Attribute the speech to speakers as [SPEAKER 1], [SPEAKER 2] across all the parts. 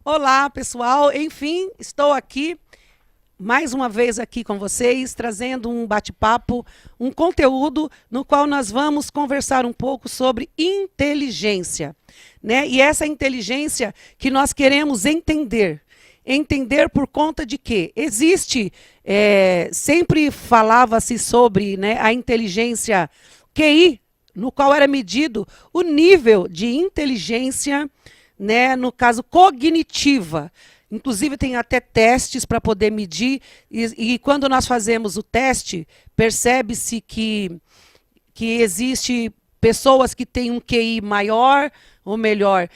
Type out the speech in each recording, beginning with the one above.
[SPEAKER 1] Olá, pessoal. Enfim, estou aqui mais uma vez aqui com vocês, trazendo um bate-papo, um conteúdo no qual nós vamos conversar um pouco sobre inteligência, né? E essa inteligência que nós queremos entender. Entender por conta de que existe, sempre falava-se sobre, né, a inteligência QI, no qual era medido o nível de inteligência, né, no caso cognitiva. Inclusive tem até testes para poder medir, e quando nós fazemos o teste, percebe-se que existe pessoas que têm um QI maior, ou melhor,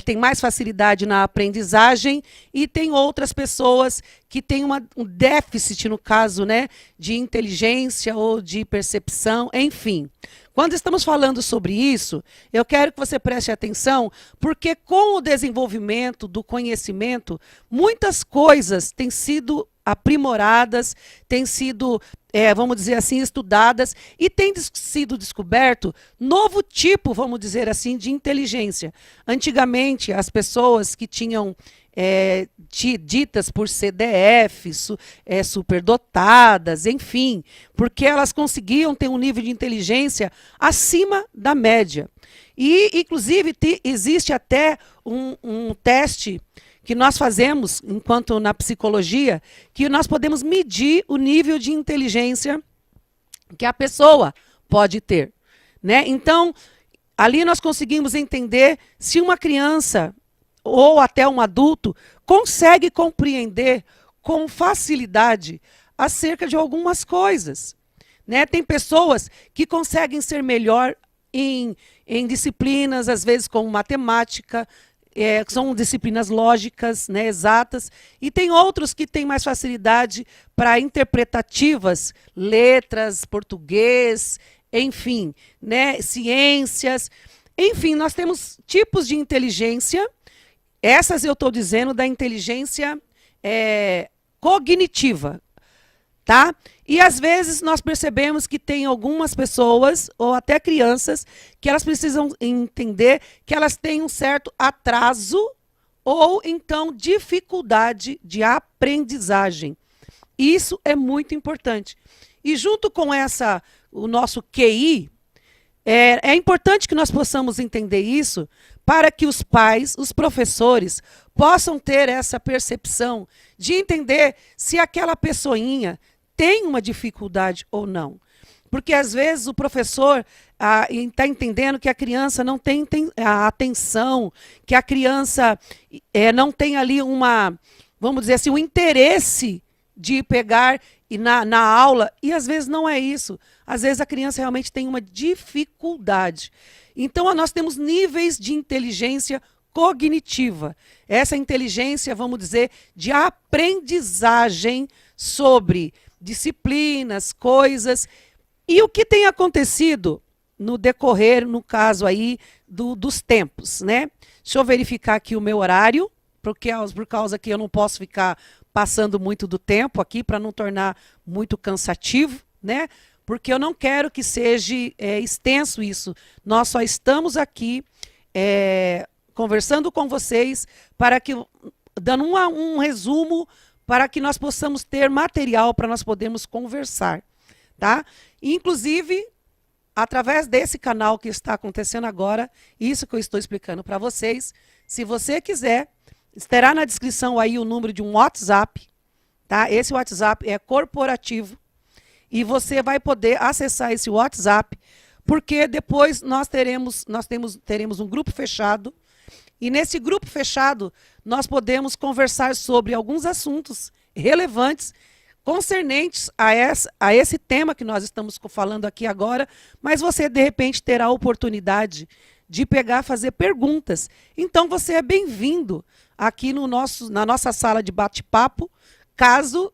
[SPEAKER 1] tem mais facilidade na aprendizagem, e tem outras pessoas que têm um déficit, no caso, né, de inteligência ou de percepção, enfim. Quando estamos falando sobre isso, eu quero que você preste atenção, porque com o desenvolvimento do conhecimento, muitas coisas têm sido aprimoradas, têm sido, vamos dizer assim, estudadas e tem sido descoberto novo tipo, vamos dizer assim, de inteligência. Antigamente, as pessoas que tinham ditas por CDF, superdotadas, enfim, porque elas conseguiam ter um nível de inteligência acima da média. E, inclusive, existe até um teste que nós fazemos, enquanto na psicologia, que nós podemos medir o nível de inteligência que a pessoa pode ter, né? Então, ali nós conseguimos entender se uma criança ou até um adulto consegue compreender com facilidade acerca de algumas coisas, né? Tem pessoas que conseguem ser melhor em disciplinas, às vezes como matemática, são disciplinas lógicas, né, exatas, e tem outros que têm mais facilidade para interpretativas, letras, português, enfim, né, ciências. Enfim, nós temos tipos de inteligência. Essas eu estou dizendo da inteligência cognitiva, tá? E às vezes nós percebemos que tem algumas pessoas, ou até crianças, que elas precisam entender que elas têm um certo atraso ou então dificuldade de aprendizagem. Isso é muito importante. E junto com o nosso QI, é importante que nós possamos entender isso para que os pais, os professores, possam ter essa percepção de entender se aquela pessoinha tem uma dificuldade ou não. Porque às vezes o professor está entendendo que a criança não tem a atenção, que a criança não tem ali vamos dizer assim, um interesse de pegar na aula, e às vezes não é isso. Às vezes a criança realmente tem uma dificuldade. Então nós temos níveis de inteligência cognitiva. Essa inteligência, vamos dizer, de aprendizagem sobre disciplinas, coisas. E o que tem acontecido no decorrer, no caso aí, dos tempos, né? Deixa eu verificar aqui o meu horário, porque por causa que eu não posso ficar passando muito do tempo aqui, para não tornar muito cansativo, né? Porque eu não quero que seja extenso isso. Nós só estamos aqui conversando com vocês, dando um resumo, para que nós possamos ter material para nós podermos conversar, tá? Inclusive, através desse canal que está acontecendo agora, isso que eu estou explicando para vocês, se você quiser, estará na descrição aí o número de um WhatsApp, tá? Esse WhatsApp é corporativo e você vai poder acessar esse WhatsApp, porque depois nós teremos um grupo fechado. E nesse grupo fechado, nós podemos conversar sobre alguns assuntos relevantes, concernentes a esse tema que nós estamos falando aqui agora, mas você, de repente, terá a oportunidade de fazer perguntas. Então, você é bem-vindo aqui na nossa sala de bate-papo, caso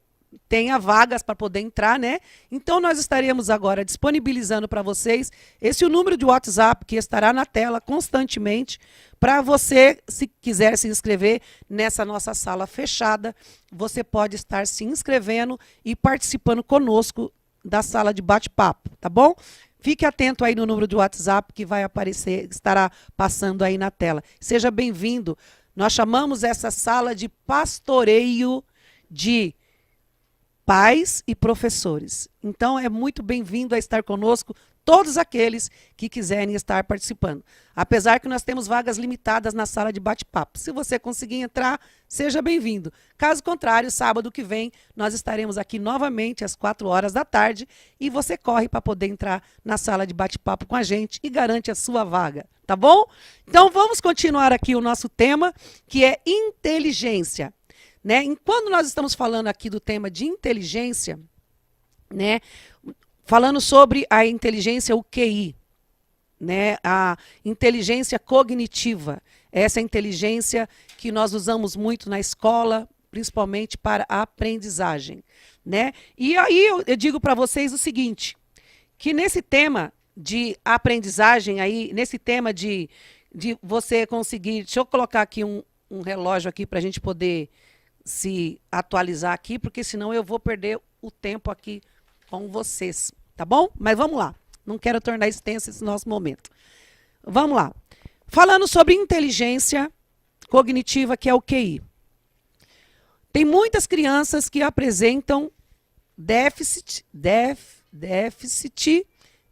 [SPEAKER 1] tenha vagas para poder entrar, né? Então, nós estaremos agora disponibilizando para vocês o número de WhatsApp que estará na tela constantemente, para você, se quiser se inscrever nessa nossa sala fechada, você pode estar se inscrevendo e participando conosco da sala de bate-papo, tá bom? Fique atento aí no número de WhatsApp que vai aparecer, estará passando aí na tela. Seja bem-vindo. Nós chamamos essa sala de pastoreio de pais e professores. Então, é muito bem-vindo a estar conosco todos aqueles que quiserem estar participando. Apesar que nós temos vagas limitadas na sala de bate-papo. Se você conseguir entrar, seja bem-vindo. Caso contrário, sábado que vem, nós estaremos aqui novamente às 4 horas da tarde e você corre para poder entrar na sala de bate-papo com a gente e garante a sua vaga, tá bom? Então, vamos continuar aqui o nosso tema, que é inteligência. Né? Enquanto nós estamos falando aqui do tema de inteligência, né? Falando sobre a inteligência, o QI, né? A inteligência cognitiva, essa inteligência que nós usamos muito na escola, principalmente para a aprendizagem. Né? E aí eu digo para vocês o seguinte, que nesse tema de aprendizagem, aí, nesse tema de você conseguir... Deixa eu colocar aqui um relógio aqui para a gente poder se atualizar aqui, porque senão eu vou perder o tempo aqui com vocês, tá bom? Mas vamos lá, não quero tornar extenso esse nosso momento. Vamos lá. Falando sobre inteligência cognitiva, que é o QI. Tem muitas crianças que apresentam déficit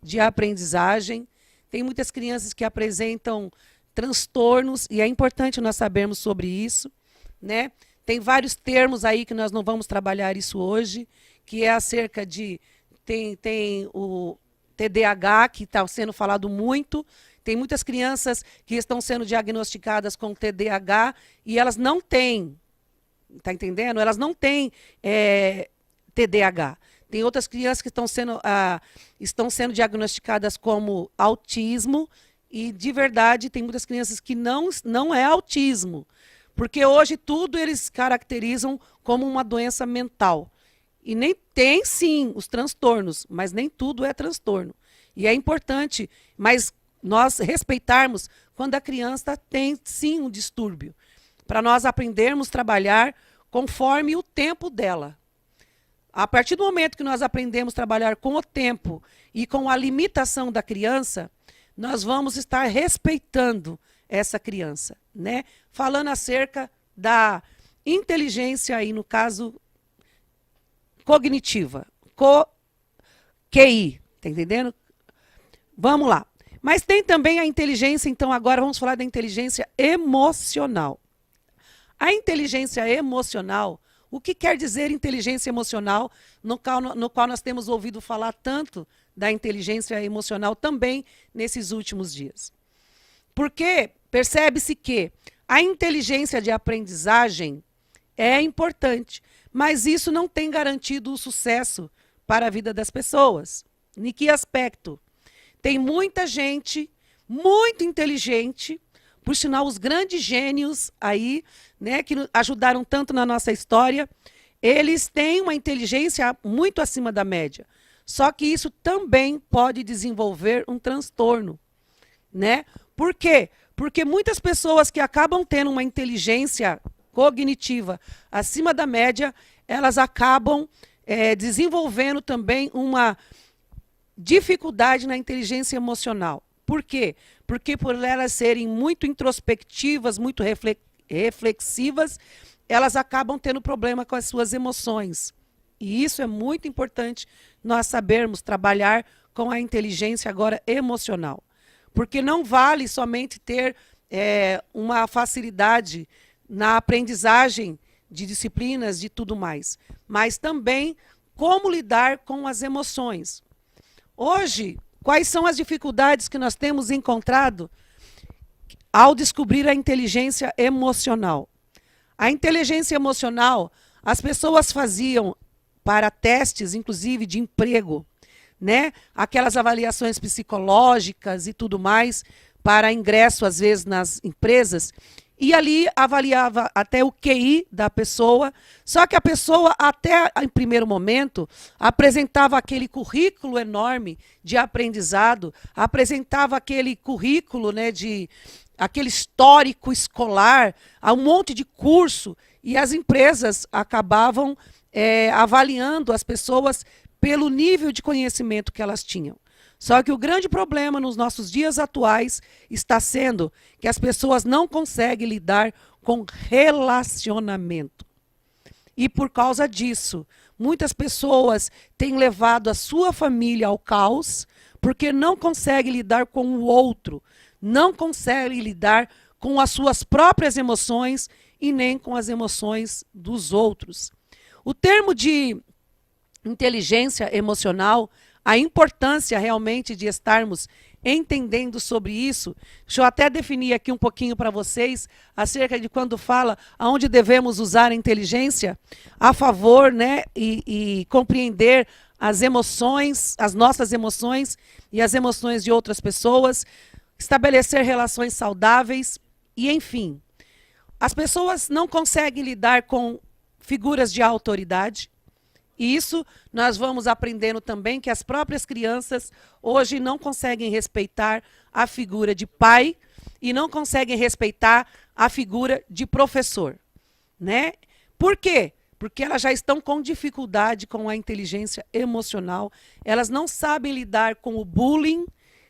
[SPEAKER 1] de aprendizagem, tem muitas crianças que apresentam transtornos, e é importante nós sabermos sobre isso, né? Tem vários termos aí que nós não vamos trabalhar isso hoje, que é acerca de... Tem o TDAH, que está sendo falado muito. Tem muitas crianças que estão sendo diagnosticadas com TDAH e elas não têm, está entendendo? Elas não têm TDAH. Tem outras crianças que estão sendo diagnosticadas como autismo e, de verdade, tem muitas crianças que não é autismo. Porque hoje tudo eles caracterizam como uma doença mental. E nem tem, sim, os transtornos, mas nem tudo é transtorno. E é importante, mas nós respeitarmos quando a criança tem, sim, um distúrbio. Para nós aprendermos a trabalhar conforme o tempo dela. A partir do momento que nós aprendemos a trabalhar com o tempo e com a limitação da criança, nós vamos estar respeitando essa criança, né? Falando acerca da inteligência aí, no caso, cognitiva, QI, tá entendendo? Vamos lá. Mas tem também a inteligência, então agora vamos falar da inteligência emocional. A inteligência emocional, o que quer dizer inteligência emocional, no qual nós temos ouvido falar tanto da inteligência emocional também nesses últimos dias? Porque percebe-se que a inteligência de aprendizagem é importante, mas isso não tem garantido o sucesso para a vida das pessoas. Em que aspecto? Tem muita gente muito inteligente, por sinal os grandes gênios aí, né, que ajudaram tanto na nossa história, eles têm uma inteligência muito acima da média. Só que isso também pode desenvolver um transtorno, né? Por quê? Porque muitas pessoas que acabam tendo uma inteligência cognitiva acima da média, elas acabam desenvolvendo também uma dificuldade na inteligência emocional. Por quê? Porque por elas serem muito introspectivas, muito reflexivas, elas acabam tendo problema com as suas emoções. E isso é muito importante nós sabermos trabalhar com a inteligência agora emocional. Porque não vale somente ter uma facilidade na aprendizagem de disciplinas, de tudo mais, mas também como lidar com as emoções. Hoje, quais são as dificuldades que nós temos encontrado ao descobrir a inteligência emocional? A inteligência emocional, as pessoas faziam para testes, inclusive de emprego, né? Aquelas avaliações psicológicas e tudo mais, para ingresso, às vezes, nas empresas, e ali avaliava até o QI da pessoa, só que a pessoa, até em primeiro momento, apresentava aquele currículo enorme de aprendizado, apresentava aquele currículo, né, aquele histórico escolar, um monte de curso, e as empresas acabavam avaliando as pessoas pelo nível de conhecimento que elas tinham. Só que o grande problema nos nossos dias atuais está sendo que as pessoas não conseguem lidar com relacionamento. E por causa disso, muitas pessoas têm levado a sua família ao caos, porque não conseguem lidar com o outro, não conseguem lidar com as suas próprias emoções e nem com as emoções dos outros. O termo de inteligência emocional, a importância realmente de estarmos entendendo sobre isso, deixa eu até definir aqui um pouquinho para vocês acerca de quando fala aonde devemos usar a inteligência a favor, né, e compreender as emoções, as nossas emoções e as emoções de outras pessoas, estabelecer relações saudáveis e, enfim. As pessoas não conseguem lidar com figuras de autoridade. E isso nós vamos aprendendo também que as próprias crianças hoje não conseguem respeitar a figura de pai e não conseguem respeitar a figura de professor, né? Por quê? Porque elas já estão com dificuldade com a inteligência emocional, elas não sabem lidar com o bullying,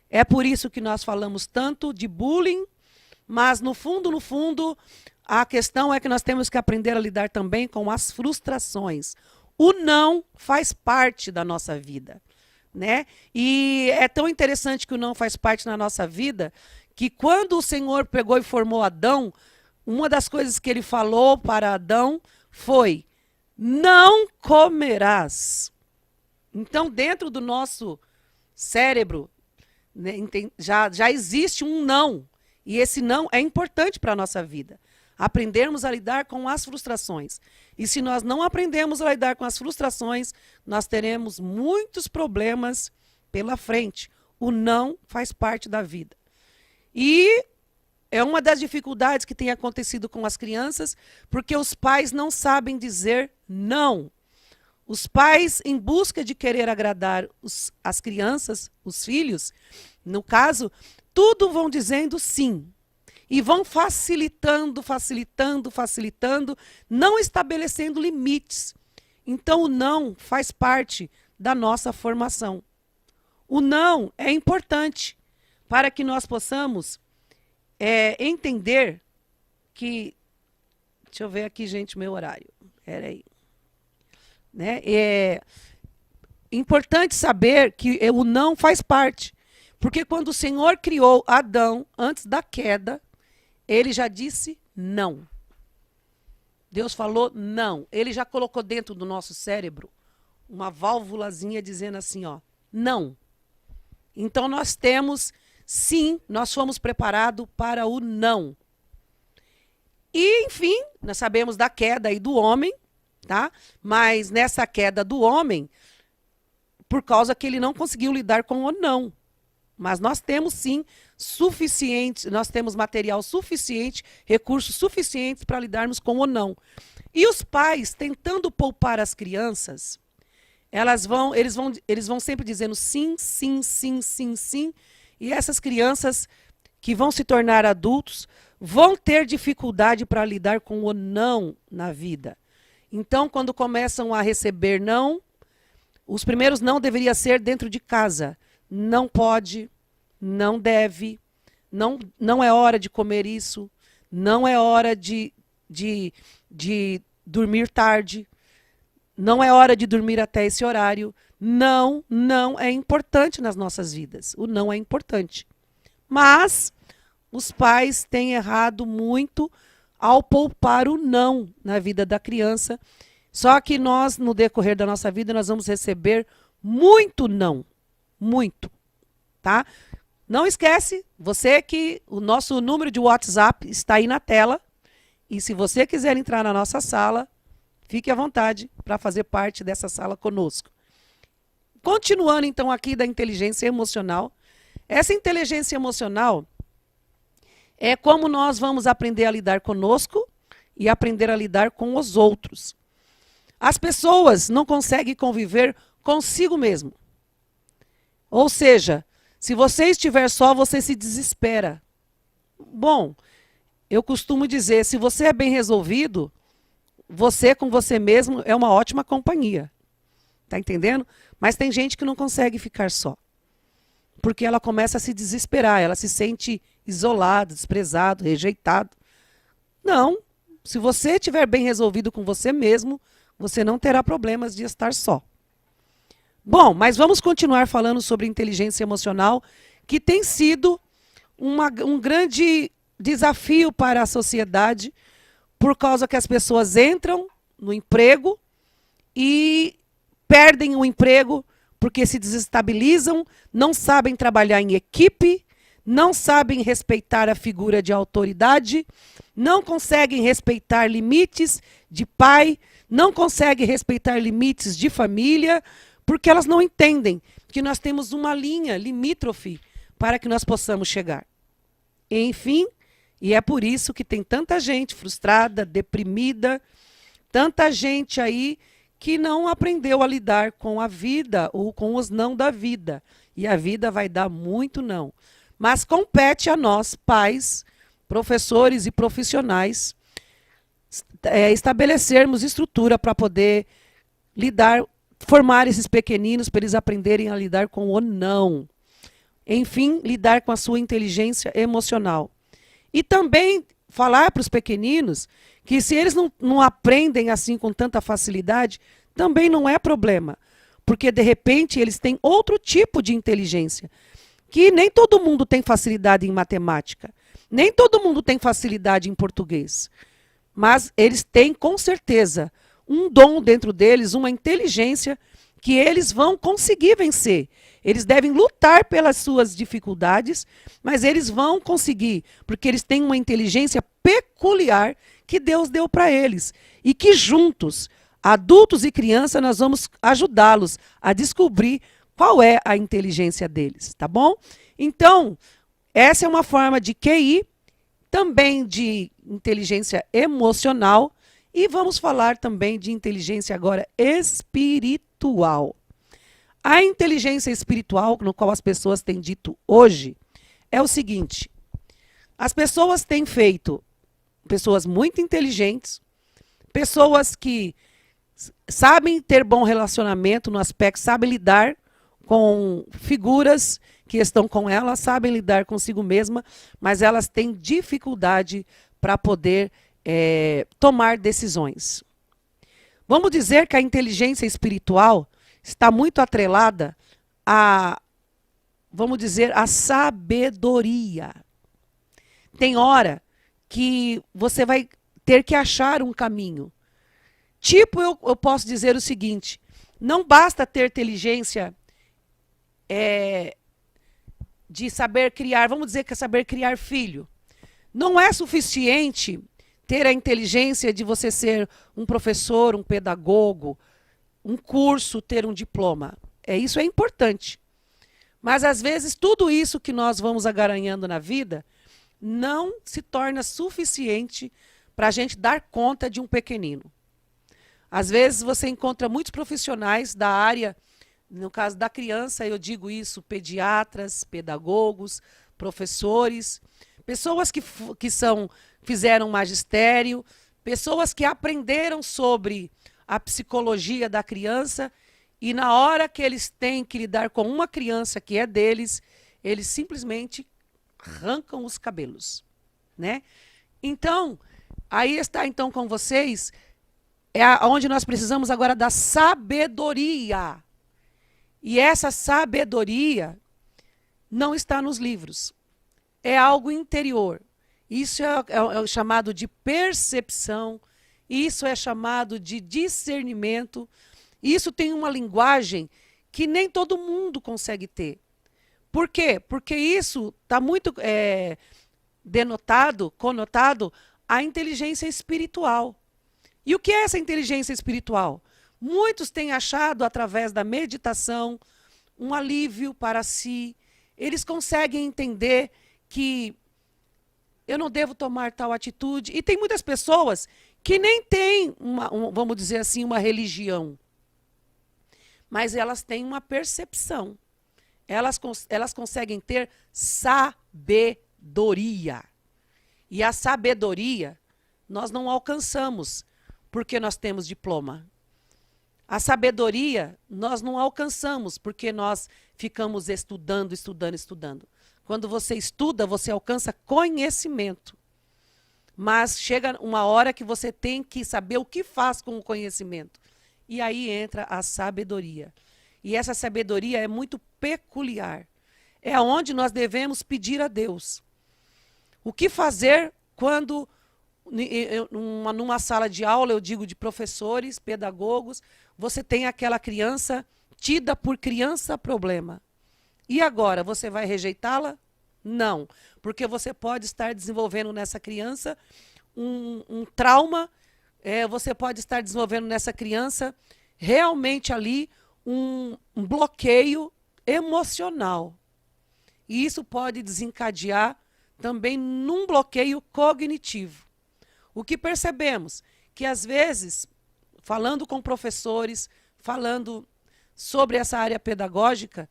[SPEAKER 1] é por isso que nós falamos tanto de bullying, mas no fundo, a questão é que nós temos que aprender a lidar também com as frustrações. O não faz parte da nossa vida, né? E é tão interessante que o não faz parte da nossa vida, que quando o Senhor pegou e formou Adão, uma das coisas que ele falou para Adão foi: não comerás. Então, dentro do nosso cérebro, né, já existe um não. E esse não é importante para a nossa vida. Aprendermos a lidar com as frustrações. E se nós não aprendemos a lidar com as frustrações, nós teremos muitos problemas pela frente. O não faz parte da vida. E é uma das dificuldades que tem acontecido com as crianças, porque os pais não sabem dizer não. Os pais, em busca de querer agradar as crianças, os filhos, no caso, tudo vão dizendo sim. E vão facilitando, não estabelecendo limites. Então, o não faz parte da nossa formação. O não é importante para que nós possamos entender que... Deixa eu ver aqui, gente, meu horário. Peraí. Né? É importante saber que o não faz parte. Porque quando o Senhor criou Adão, antes da queda, ele já disse não. Deus falou não. Ele já colocou dentro do nosso cérebro uma válvulazinha dizendo assim, ó, não. Então nós temos, sim, nós fomos preparados para o não. E, enfim, nós sabemos da queda aí do homem, tá? Mas nessa queda do homem, por causa que ele não conseguiu lidar com o não. Mas nós temos, sim, suficiente, nós temos material suficiente, recursos suficientes para lidarmos com o não. E os pais, tentando poupar as crianças, eles vão sempre dizendo sim, sim, sim, sim, sim. E essas crianças que vão se tornar adultos vão ter dificuldade para lidar com o não na vida. Então, quando começam a receber não, os primeiros não deveria ser dentro de casa. Não pode, não deve, não é hora de comer isso, não é hora de dormir tarde, não é hora de dormir até esse horário. Não é importante nas nossas vidas. O não é importante. Mas os pais têm errado muito ao poupar o não na vida da criança. Só que nós, no decorrer da nossa vida, nós vamos receber muito não. Muito, tá? Não esquece, você que o nosso número de WhatsApp está aí na tela. E se você quiser entrar na nossa sala, fique à vontade para fazer parte dessa sala conosco. Continuando então aqui da inteligência emocional. Essa inteligência emocional é como nós vamos aprender a lidar conosco e aprender a lidar com os outros. As pessoas não conseguem conviver consigo mesmo. Ou seja, se você estiver só, você se desespera. Bom, eu costumo dizer, se você é bem resolvido, você com você mesmo é uma ótima companhia. Tá entendendo? Mas tem gente que não consegue ficar só. porque ela começa a se desesperar, ela se sente isolada, desprezado, rejeitado. Não, se você estiver bem resolvido com você mesmo, você não terá problemas de estar só. Bom, mas vamos continuar falando sobre inteligência emocional, que tem sido um grande desafio para a sociedade, por causa que as pessoas entram no emprego e perdem o emprego porque se desestabilizam, não sabem trabalhar em equipe, não sabem respeitar a figura de autoridade, não conseguem respeitar limites de pai, não conseguem respeitar limites de família, porque elas não entendem que nós temos uma linha limítrofe para que nós possamos chegar. Enfim, e é por isso que tem tanta gente frustrada, deprimida, tanta gente aí que não aprendeu a lidar com a vida ou com os não da vida. E a vida vai dar muito não. Mas compete a nós, pais, professores e profissionais, estabelecermos estrutura para poder lidar, formar esses pequeninos para eles aprenderem a lidar com o não. Enfim, lidar com a sua inteligência emocional. E também falar para os pequeninos que se eles não aprendem assim com tanta facilidade, também não é problema. Porque, de repente, eles têm outro tipo de inteligência. Que nem todo mundo tem facilidade em matemática. Nem todo mundo tem facilidade em português. Mas eles têm, com certeza, um dom dentro deles, uma inteligência que eles vão conseguir vencer. Eles devem lutar pelas suas dificuldades, mas eles vão conseguir, porque eles têm uma inteligência peculiar que Deus deu para eles. E que juntos, adultos e crianças, nós vamos ajudá-los a descobrir qual é a inteligência deles, tá bom? Então, essa é uma forma de QI, também de inteligência emocional, e vamos falar também de inteligência agora espiritual. A inteligência espiritual, no qual as pessoas têm dito hoje, é o seguinte: as pessoas têm feito pessoas muito inteligentes, pessoas que sabem ter bom relacionamento no aspecto, sabem lidar com figuras que estão com elas, sabem lidar consigo mesma, mas elas têm dificuldade para poder tomar decisões. Vamos dizer que a inteligência espiritual está muito atrelada a, vamos dizer, a sabedoria. Tem hora que você vai ter que achar um caminho. Tipo, eu posso dizer o seguinte: não basta ter inteligência de saber criar, vamos dizer que é saber criar filho. Não é suficiente ter a inteligência de você ser um professor, um pedagogo, um curso, ter um diploma. Isso é importante. Mas, às vezes, tudo isso que nós vamos agaranhando na vida não se torna suficiente para a gente dar conta de um pequenino. Às vezes, você encontra muitos profissionais da área, no caso da criança, eu digo isso, pediatras, pedagogos, professores, pessoas que fizeram magistério, pessoas que aprenderam sobre a psicologia da criança, e na hora que eles têm que lidar com uma criança que é deles, eles simplesmente arrancam os cabelos, né? Então, aí está então com vocês, onde nós precisamos agora da sabedoria. E essa sabedoria não está nos livros. É algo interior. Isso é chamado de percepção, isso é chamado de discernimento. Isso tem uma linguagem que nem todo mundo consegue ter. Por quê? Porque isso está muito conotado à inteligência espiritual. E o que é essa inteligência espiritual? Muitos têm achado, através da meditação, um alívio para si. Eles conseguem entender que eu não devo tomar tal atitude. E tem muitas pessoas que nem têm, vamos dizer assim, uma religião. Mas elas têm uma percepção. Elas conseguem ter sabedoria. E a sabedoria nós não alcançamos porque nós temos diploma. A sabedoria nós não alcançamos porque nós ficamos estudando, estudando, estudando. Quando você estuda, você alcança conhecimento. Mas chega uma hora que você tem que saber o que faz com o conhecimento. E aí entra a sabedoria. E essa sabedoria é muito peculiar. É onde nós devemos pedir a Deus. O que fazer quando, numa sala de aula, eu digo de professores, pedagogos, você tem aquela criança tida por criança problema. E agora, você vai rejeitá-la? Não, porque você pode estar desenvolvendo nessa criança um trauma, você pode estar desenvolvendo nessa criança realmente ali um bloqueio emocional. E isso pode desencadear também num bloqueio cognitivo. O que percebemos? Que às vezes, falando com professores, falando sobre essa área pedagógica,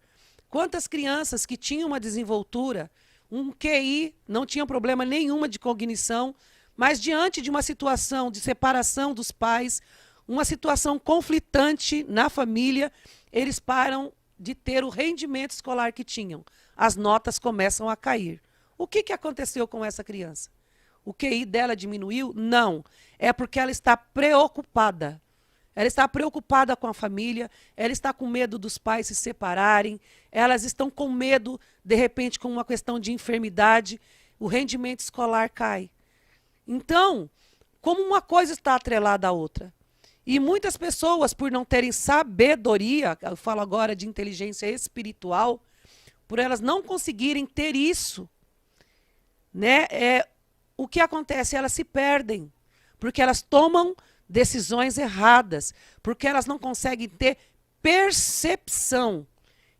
[SPEAKER 1] quantas crianças que tinham uma desenvoltura, um QI, não tinham problema nenhuma de cognição, mas diante de uma situação de separação dos pais, uma situação conflitante na família, eles param de ter o rendimento escolar que tinham. As notas começam a cair. O que aconteceu com essa criança? O QI dela diminuiu? Não. É porque ela está preocupada. Ela está preocupada com a família, ela está com medo dos pais se separarem, elas estão com medo, de repente, com uma questão de enfermidade, o rendimento escolar cai. Então, como uma coisa está atrelada à outra. E muitas pessoas, por não terem sabedoria, eu falo agora de inteligência espiritual, por elas não conseguirem ter isso, né, o que acontece? Elas se perdem, porque elas tomam decisões erradas, porque elas não conseguem ter percepção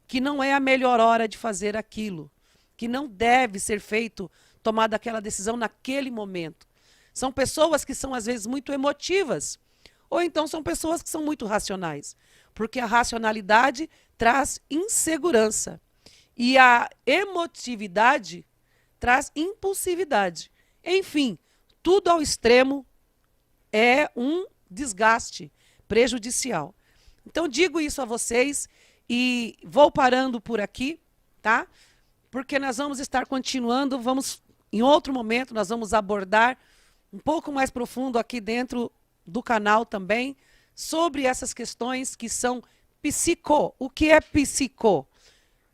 [SPEAKER 1] que não é a melhor hora de fazer aquilo, que não deve ser feito, tomada aquela decisão naquele momento. São pessoas que são às vezes muito emotivas, ou então são pessoas que são muito racionais, porque a racionalidade traz insegurança e a emotividade traz impulsividade. Enfim, tudo ao extremo é um desgaste prejudicial. Então, digo isso a vocês e vou parando por aqui, tá? Porque nós vamos estar continuando, em outro momento, nós vamos abordar um pouco mais profundo aqui dentro do canal também, sobre essas questões que são psico. O que é psico?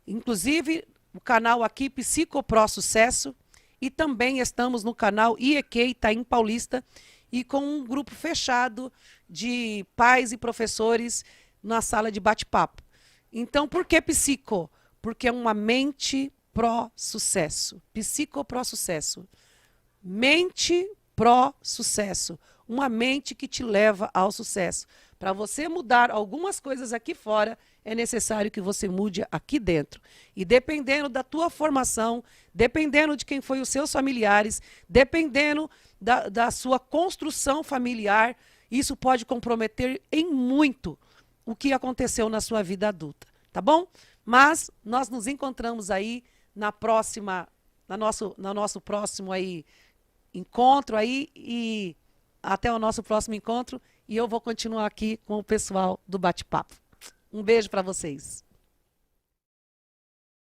[SPEAKER 1] Inclusive, o canal aqui, Psico Pro Sucesso, e também estamos no canal IEQ Itaim Paulista, e com um grupo fechado de pais e professores na sala de bate-papo. Então, por que psico? Porque é uma mente pró-sucesso. Psico pró-sucesso. Mente pró-sucesso. Uma mente que te leva ao sucesso. Para você mudar algumas coisas aqui fora, é necessário que você mude aqui dentro. E dependendo da tua formação, dependendo de quem foi os seus familiares, dependendo da sua construção familiar, isso pode comprometer em muito o que aconteceu na sua vida adulta, tá bom? Mas nós nos encontramos aí na nosso próximo aí encontro aí, e até o nosso próximo encontro, e eu vou continuar aqui com o pessoal do bate-papo. Um beijo para vocês.